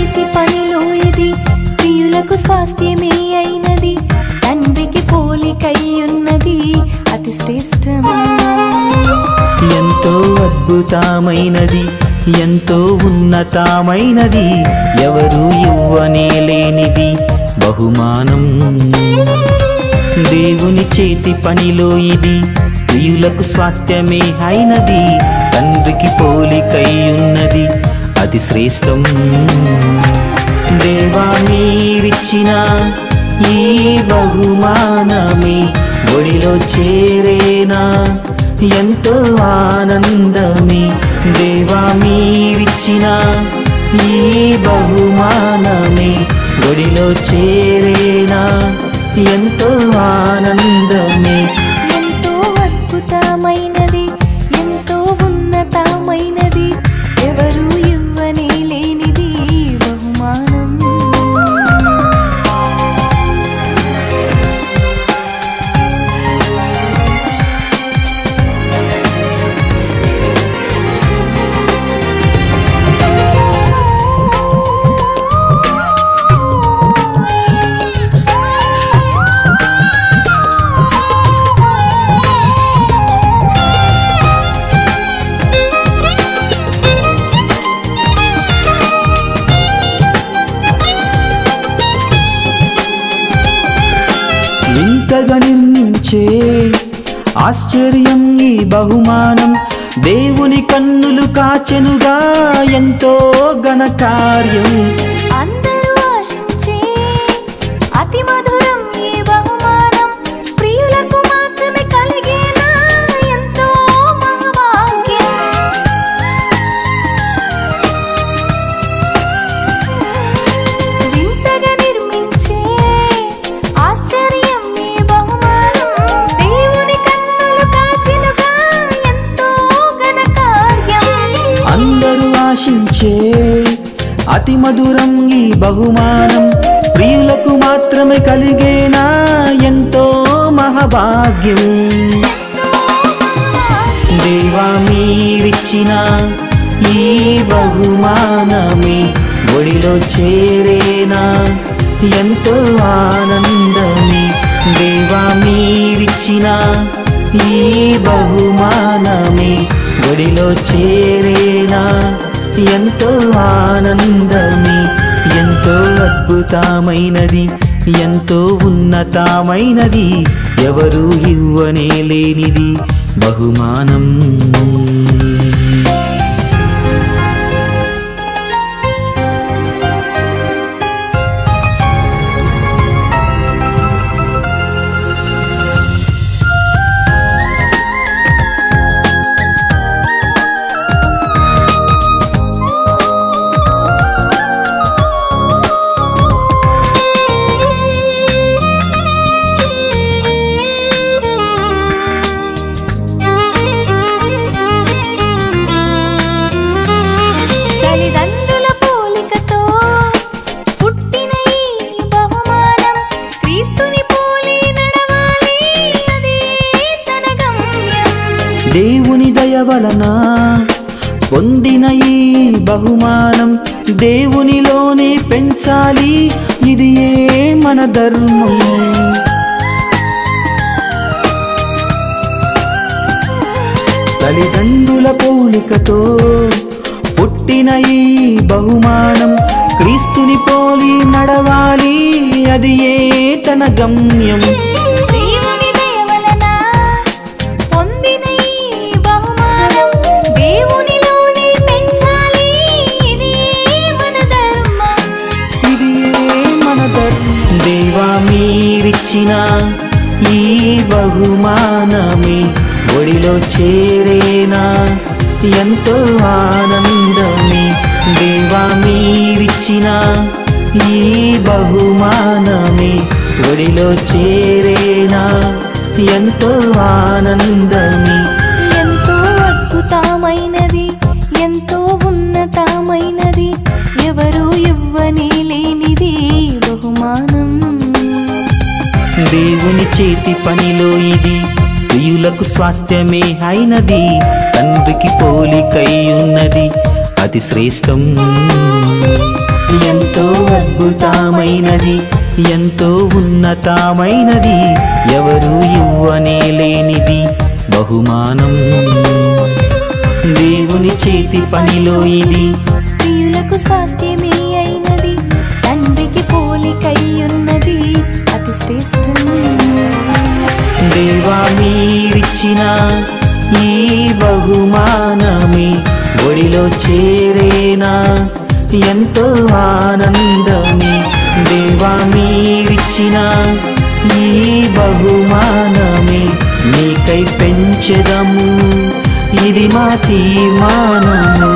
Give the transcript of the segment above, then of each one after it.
చేతి పనిలో ఇది ప్రియులకు స్వాస్థ్యమే అయినది, తండ్రికి పోలికై ఉన్నది అతి శ్రేష్టం. ఎంతో అద్భుతమైనది, ఎంతో ఉన్నతమైనది, ఎవరు ఇవ్వనే లేనిది బహుమానం. దేవుని చేతి పనిలో ఇది ప్రియులకు స్వాస్థ్యమే అయినది, తండ్రికి పోలికై ఉన్నది అతి శ్రేష్టం. దేవా మీరిచ్చిన ఈ బహుమానమే ఒడిలో చేరేనా ఎంతో ఆనందమే. దేవా మీరిచ్చిన ఈ బహుమానమే ఒడిలో చేరేనా ఎంతో ఆనందమే. ఎంతో అద్భుతమైనది, ఎంతో ఉన్నతమైనది, ఎవరు ఇవ్వనే లేనిది బహుమానం. వింతగా నిర్మించే ఆశ్చర్యం ఈ బహుమానం, దేవుని కన్నులు కాచెనుగా ఎంతో ఘనకార్యం. అందరూ ఆశించే అతి మధురం ఈ బహుమానం, ప్రియులకు మాత్రమే కలిగేనా ఎంతో మహాభాగ్యం. వింతగా నిర్మించే ఆశ్చర్యం ఈ బహుమానం, దేవుని కన్నులు కాచెనుగా ఎంతో ఘనకార్యం. అందరూ ఆశించే అతి మధురం ఈ బహుమానం, ప్రియులకు మాత్రమే కలిగేనా ఎంతో మహాభాగ్యం. దేవా మీరిచ్చిన ఈ బహుమానమే ఒడిలో చేరేనా ఎంతో ఆనందమే. దేవా మీరిచ్చిన ఈ బహుమానమే ఒడిలో చేరేనా ఎంతో ఆనందమే. ఎంతో అద్భుతమైనది, ఎంతో ఉన్నతమైనది, ఎవరు ఇవ్వనే లేనిది బహుమానం. తల్లిదండ్రుల పోలికతో పుట్టిన ఈ బహుమానం, క్రీస్తుని పోలి నడవాలి అదే తన గమ్యం. దేవుని దయ వలన పొందిన ఈ బహుమానం, దేవునిలోనే పెంచాలి ఇది మన ధర్మం. తల్లిదండ్రుల పోలికతో పుట్టిన ఈ బహుమానం, క్రీస్తుని పోలి నడవాలి అది తన గమ్యం. దేవుని దయ వలన పొందిన ఈ బహుమానం, దేవునిలోనే పెంచాలి ఇది మన ధర్మం. ఇది మన ధర్మం. దేవా మీరిచ్చిన ఈ బహుమానమే ఒడిలో చేరేనా ఎంతో ఆనందమే. దేవా మీరిచ్చిన ఈ బహుమానమే ఒడిలో చేరేనా ఎంతో ఆనందమే. ఎంతో అద్భుతమైనది, ఎంతో ఉన్నతమైనది, ఎవరు ఇవ్వనే లేనిది బహుమానం. దేవుని చేతి పనిలో ఇది ప్రియులకు స్వాస్థ్యమే అయినది, తండ్రికి పోలికై ఉన్నది అతి శ్రేష్టం. ఎంతో అద్భుతమైనది, ఎంతో ఉన్నతమైనది, ఎవరు ఇవ్వనే లేనిది బహుమానం. దేవుని చేతి పనిలో ఇది ప్రియులకు స్వాస్థ్యమే అయినది, తండ్రికి పోలికయ్యున్నది అతి శ్రేష్టం. దేవా మీరిచ్చిన ఈ బహుమానమే ఒడిలో చేరేనా ఎంతో ఆనందమే. దేవా మీరిచ్చిన ఈ బహుమానమే నీకై పెంచెదము, ఇది మా తీర్మానము.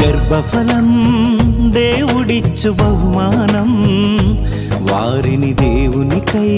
గర్భఫలం దేవుడిచ్చు బహుమానం, వారిని దేవునికై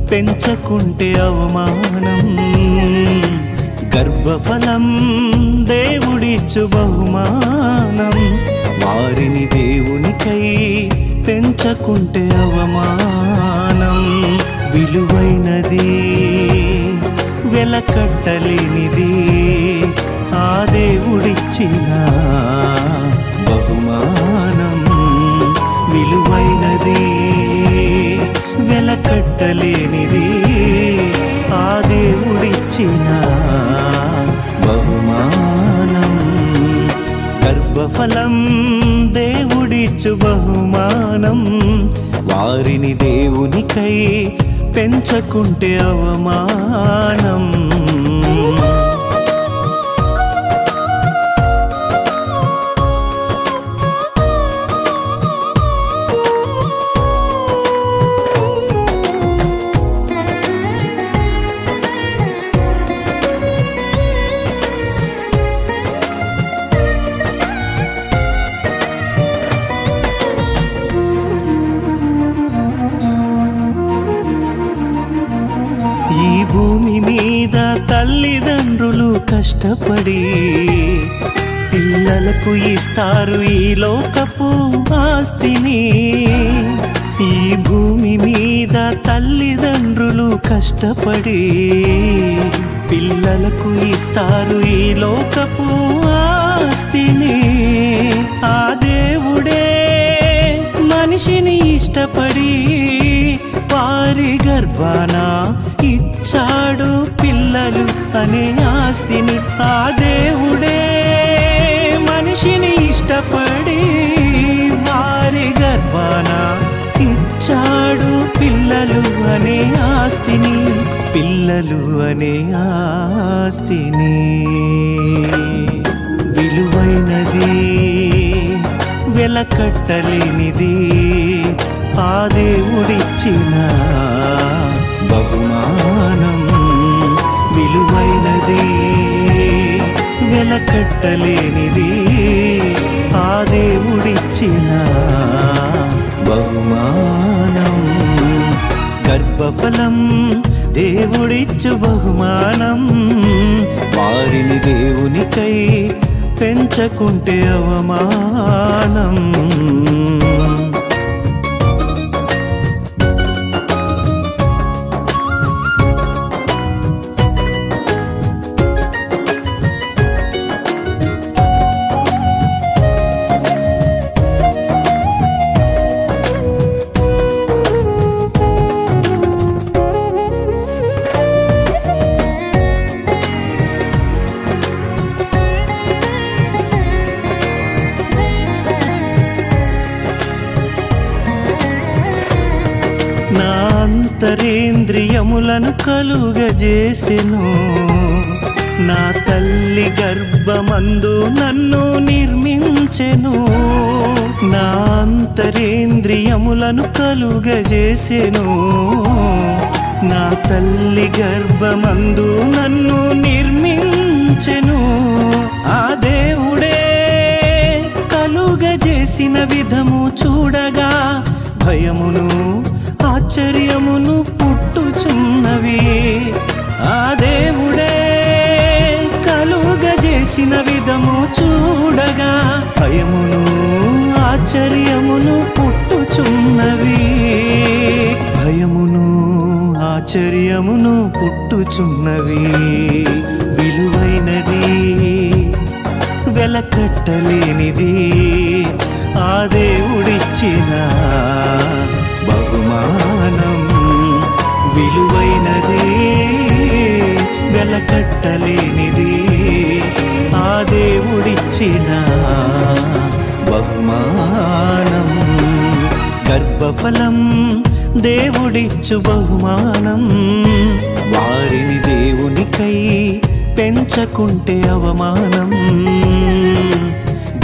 పెంచకుంటే అవమానం. గర్భఫలం దేవుడిచ్చు బహుమానం, వారిని దేవునికై పెంచకుంటే అవమానం. విలువైనది వెలకట్టలేనిది ఆ దేవుడిచ్చిన బహుమానం. విలువైనది వెలకట్టలేనిది ఆ దేవుడిచ్చిన బహుమానం. గర్భఫలం దేవుడిచ్చు బహుమానం, వారిని దేవునికై పెంచకుంటే అవమానం. భూమి మీద తల్లిదండ్రులు కష్టపడి పిల్లలకు ఇస్తారు ఈ లోకపు ఆస్తిని. ఈ భూమి మీద తల్లిదండ్రులు కష్టపడి పిల్లలకు ఇస్తారు ఈ లోకపు ఆస్తిని. ఆ దేవుడే మనిషిని ఇష్టపడి వారి గర్భాన ఇచ్చాడు పిల్లలు అనే ఆస్తిని. ఆ దేవుడే మనిషిని ఇష్టపడి వారి గర్భాన ఇచ్చాడు పిల్లలు అనే ఆస్తిని, పిల్లలు అనే ఆస్తిని. విలువైనది వెలకట్టలేనిది ఆ దేవుడిచ్చిన బహుమానం. విలువైనది వెలకట్టలేనిది ఆ దేవుడిచ్చిన బహుమానం. గర్భఫలం దేవుడిచ్చు బహుమానం, వారిని దేవునికై పెంచకుంటే అవమానం. అంతరేంద్రియములను కలుగజేసెను నా తల్లి గర్భమందు నన్ను నిర్మించెను నా అంతరేంద్రియములను కలుగజేసెను నా తల్లి గర్భమందు నన్ను నిర్మించెను ఆ దేవుడే కలుగజేసిన విధము చూడగా భయమును ఆశ్చర్యమును పుట్టుచున్నవి ఆ దేవుడే కలుగజేసిన విధము చూడగా భయమును ఆశ్చర్యమును పుట్టుచున్నవి భయమును ఆశ్చర్యమును పుట్టుచున్నవి విలువైనది వెలకట్టలేనిది ఆ దేవుడిచ్చిన బహుమానం విలువైనది వెలకట్టలేనిది ఆ దేవుడిచ్చిన బహుమానం గర్భఫలం దేవుడిచ్చు బహుమానం వారిని దేవునికై పెంచకుంటే అవమానం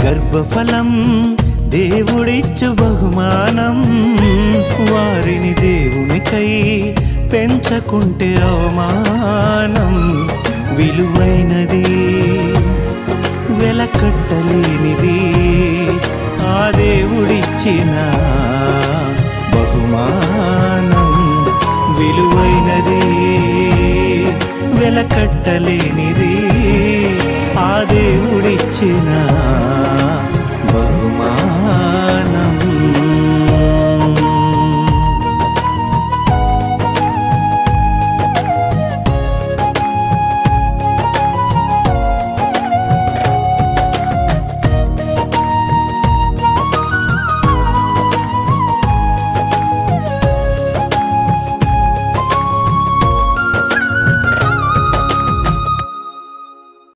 గర్భఫలం దేవుడిచ్చు బహుమానం వారిని దేవునికై పెంచకుంటే అవమానం విలువైనది వెలకట్టలేనిది ఆ దేవుడిచ్చిన బహుమానం విలువైనది వెలకట్టలేనిది ఆ దేవుడిచ్చిన